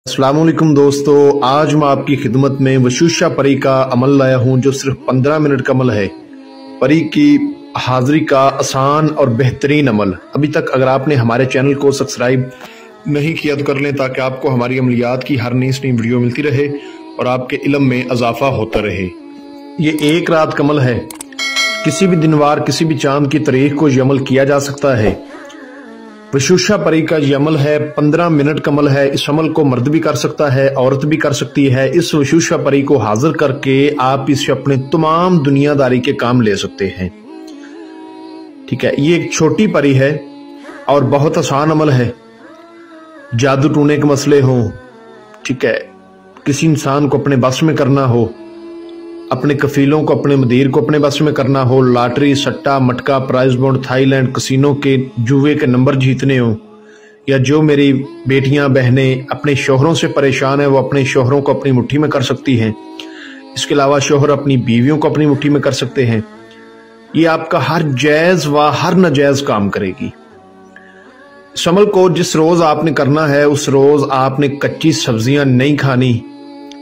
अस्सलाम वालेकुम दोस्तों, आज मैं आपकी खिदमत में वशूशा परी का अमल लाया हूं जो सिर्फ 15 मिनट का अमल है। परी की हाजिरी का आसान और बेहतरीन अमल। अभी तक अगर आपने हमारे चैनल को सब्सक्राइब नहीं किया तो कर लें ताकि आपको हमारी अमलियात की हर नई वीडियो मिलती रहे और आपके इल्म में इजाफा होता रहे। ये एक रात का अमल है। किसी भी दिनवार किसी भी चांद की तारीख को ये अमल किया जा सकता है। वशूशा परी का ये अमल है, 15 मिनट का अमल है। इस अमल को मर्द भी कर सकता है, औरत भी कर सकती है। इस वशूशा परी को हाजिर करके आप इससे अपने तमाम दुनियादारी के काम ले सकते हैं। ठीक है, ये एक छोटी परी है और बहुत आसान अमल है। जादू टूने के मसले हों, ठीक है, किसी इंसान को अपने बस में करना हो, अपने कफीलों को अपने मदीर को अपने बस में करना हो, लॉटरी सट्टा मटका प्राइज बॉन्ड थाईलैंड कसिनो के जुए के नंबर जीतने हो, या जो मेरी बेटियां बहनें अपने शोहरों से परेशान है वो अपने शोहरों को अपनी मुट्ठी में कर सकती हैं। इसके अलावा शोहर अपनी बीवियों को अपनी मुट्ठी में कर सकते हैं। ये आपका हर जायज व हर नाजायज काम करेगी। इस अमल को जिस रोज आपने करना है उस रोज आपने कच्ची सब्जियां नहीं खानी,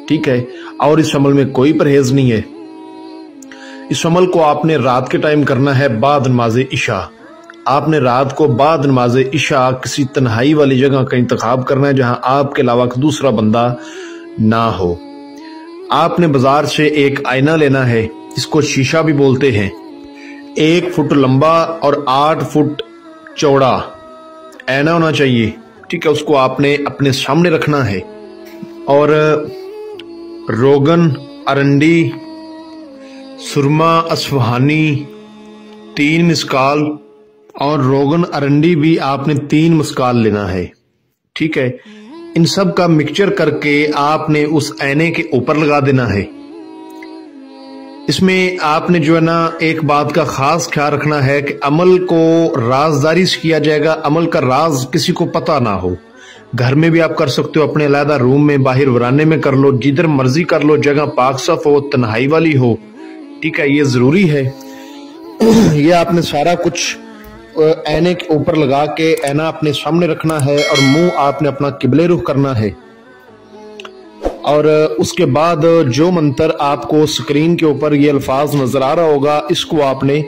ठीक है, और इस अमल में कोई परहेज नहीं है। इस अमल को आपने रात के टाइम करना है बाद नमाज इशा। आपने रात को बाद नमाज इशा किसी तन्हाई वाली जगह का इंतखाब करना है जहां आपके अलावा दूसरा बंदा ना हो। आपने बाजार से एक आईना लेना है, इसको शीशा भी बोलते हैं। 1 फुट लंबा और 8 फुट चौड़ा आईना होना चाहिए, ठीक है। उसको आपने अपने सामने रखना है और रोगन, अरंडी, सुरमा, असफहानी 3 मिस्काल और रोगन अरंडी भी आपने 3 मिस्काल लेना है, ठीक है। इन सब का मिक्सचर करके आपने उस आईने के ऊपर लगा देना है। इसमें आपने जो है ना एक बात का खास ख्याल रखना है कि अमल को राजदारी से किया जाएगा। अमल का राज किसी को पता ना हो। घर में भी आप कर सकते हो, अपने अलग रूम में, बाहर वराने में कर लो, जिधर मर्जी कर लो, जगह पाक साफ हो, तन्हाई वाली हो, ठीक है। ये जरूरी है। ये आपने सारा कुछ आईने के ऊपर लगा के आईना अपने सामने रखना है और मुंह आपने अपना किबले रुख करना है। और उसके बाद जो मंत्र आपको स्क्रीन के ऊपर ये अल्फाज नजर आ रहा होगा, इसको आपने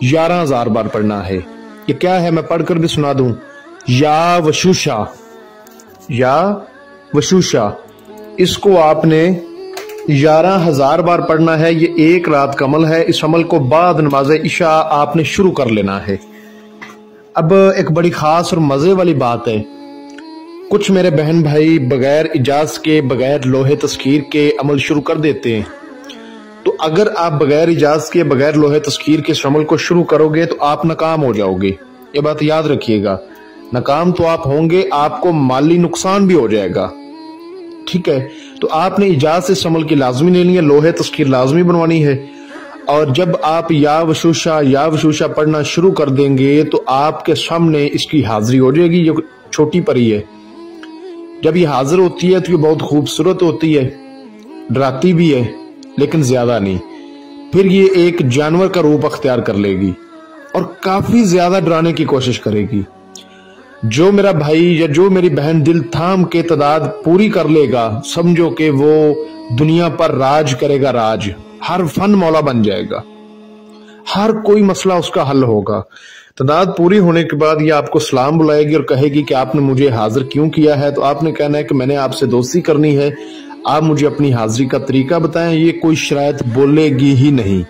11,000 बार पढ़ना है। ये क्या है मैं पढ़कर भी सुना दूं। या वशूशा, या वशूशा, इसको आपने 11,000 बार पढ़ना है। ये एक रात का अमल है। इस अमल को बाद नमाज इशा आपने शुरू कर लेना है। अब एक बड़ी खास और मजे वाली बात है, कुछ मेरे बहन भाई बगैर इजाजत के, बगैर लोहे तस्कीर के अमल शुरू कर देते हैं। तो अगर आप बगैर इजाजत के, बगैर लोहे तस्कीर के इस अमल को शुरू करोगे तो आप नाकाम हो जाओगे। ये बात याद रखिएगा। नाकाम तो आप होंगे, आपको माली नुकसान भी हो जाएगा, ठीक है। तो आपने इजाजत से इस अमल की लाजमी लेनी है, लोहे तस्कीर लाजमी बनवानी है। और जब आप या वशूशा पढ़ना शुरू कर देंगे तो आपके सामने इसकी हाजिरी हो जाएगी। ये छोटी परी है। जब ये हाजिर होती है तो ये बहुत खूबसूरत होती है, डराती भी है लेकिन ज्यादा नहीं। फिर ये एक जानवर का रूप अख्तियार कर लेगी और काफी ज्यादा डराने की कोशिश करेगी। जो मेरा भाई या जो मेरी बहन दिल थाम के तादाद पूरी कर लेगा, समझो कि वो दुनिया पर राज करेगा। राज, हर फन मौला बन जाएगा, हर कोई मसला उसका हल होगा। तादाद पूरी होने के बाद ये आपको सलाम बुलाएगी और कहेगी कि आपने मुझे हाजिर क्यों किया है। तो आपने कहना है कि मैंने आपसे दोस्ती करनी है, आप मुझे अपनी हाजिरी का तरीका बताएं। ये कोई शरायत बोलेगी ही नहीं,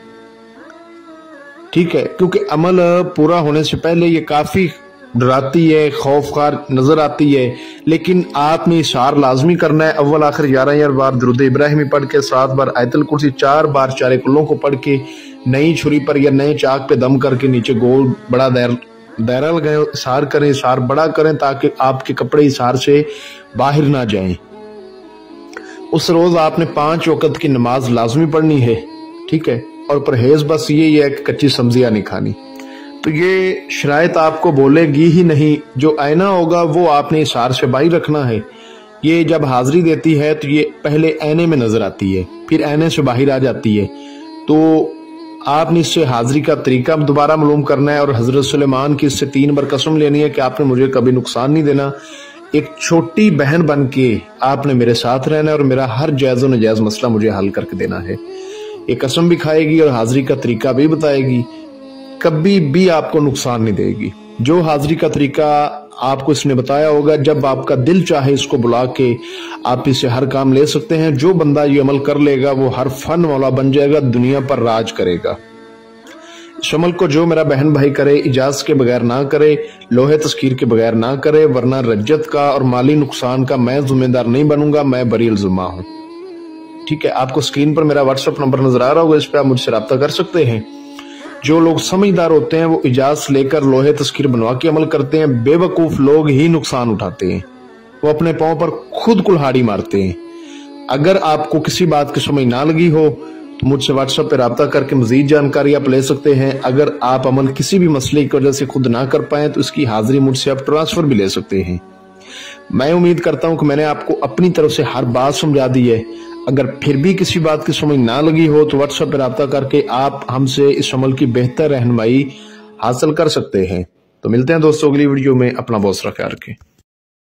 ठीक है, क्योंकि अमल पूरा होने से पहले ये काफी डराती है, खौफखार नजर आती है। लेकिन आपने इशार लाजमी करना है। अव्वल आखिर 11 बार दुरूद इब्राहिमी पढ़ के, 7 बार आयतुल कुर्सी, 4 बार चारे कुल्लों को पढ़ के, नई छुरी पर या नए चाक पे दम करके नीचे गोल बड़ा दायरा लगाए, इशार करें, इशार बड़ा करें ताकि आपके कपड़े इशार से बाहर ना जाएं। उस रोज आपने 5 वक्त की नमाज लाजमी पढ़नी है, ठीक है। और परहेज बस ये है कि कच्ची सब्जियां नहीं खानी। तो ये शरायत आपको बोलेगी ही नहीं। जो आईना होगा वो आपने इशार से बाहर रखना है। ये जब हाजिरी देती है तो ये पहले आईने में नजर आती है, फिर आईने से बाहर आ जाती है। तो आपने इससे हाजिरी का तरीका दोबारा मालूम करना है और हजरत सुलेमान की इससे 3 बार कसम लेनी है कि आपने मुझे कभी नुकसान नहीं देना। एक छोटी बहन बन के आपने मेरे साथ रहना है और मेरा हर जायज़ व नाजायज़ मसला मुझे हल करके देना है। एक कसम भी खाएगी और हाजिरी का तरीका भी बताएगी, कभी भी आपको नुकसान नहीं देगी। जो हाजिरी का तरीका आपको इसने बताया होगा, जब आपका दिल चाहे इसको बुला के आप इससे हर काम ले सकते हैं। जो बंदा ये अमल कर लेगा वो हर फन मौला बन जाएगा, दुनिया पर राज करेगा। इस अमल को जो मेरा बहन भाई करे, इजाजत के बगैर ना करे, लोहे तस्कीर के बगैर ना करे, वरना रज्जत का और माली नुकसान का मैं जिम्मेदार नहीं बनूंगा, मैं बरील जुम्मा हूं। ठीक है, आपको स्क्रीन पर मेरा व्हाट्सएप नंबर नजर आ रहा होगा, इस पर आप मुझसे राब्ता कर सकते हैं। जो लोग समझदार होते हैं वो इजाजत लेकर लोहे तस्कीर बनवा के अमल करते हैं। बेवकूफ लोग ही नुकसान उठाते हैं, वो अपने पांव पर खुद कुल्हाड़ी मारते हैं। अगर आपको किसी बात की समझ ना लगी हो तो मुझसे व्हाट्सएप पे राब्ता करके मजीद जानकारी आप ले सकते हैं। अगर आप अमल किसी भी मसले की वजह से खुद ना कर पाए तो इसकी हाजिरी मुझसे आप ट्रांसफर भी ले सकते हैं। मैं उम्मीद करता हूं कि मैंने आपको अपनी तरफ से हर बात समझा दी है। अगर फिर भी किसी बात की समझ ना लगी हो तो व्हाट्सएप पर राब्ता करके आप हमसे इस अमल की बेहतर रहनुमाई हासिल कर सकते हैं। तो मिलते हैं दोस्तों अगली वीडियो में, अपना बहुत सारा ख्याल रखें।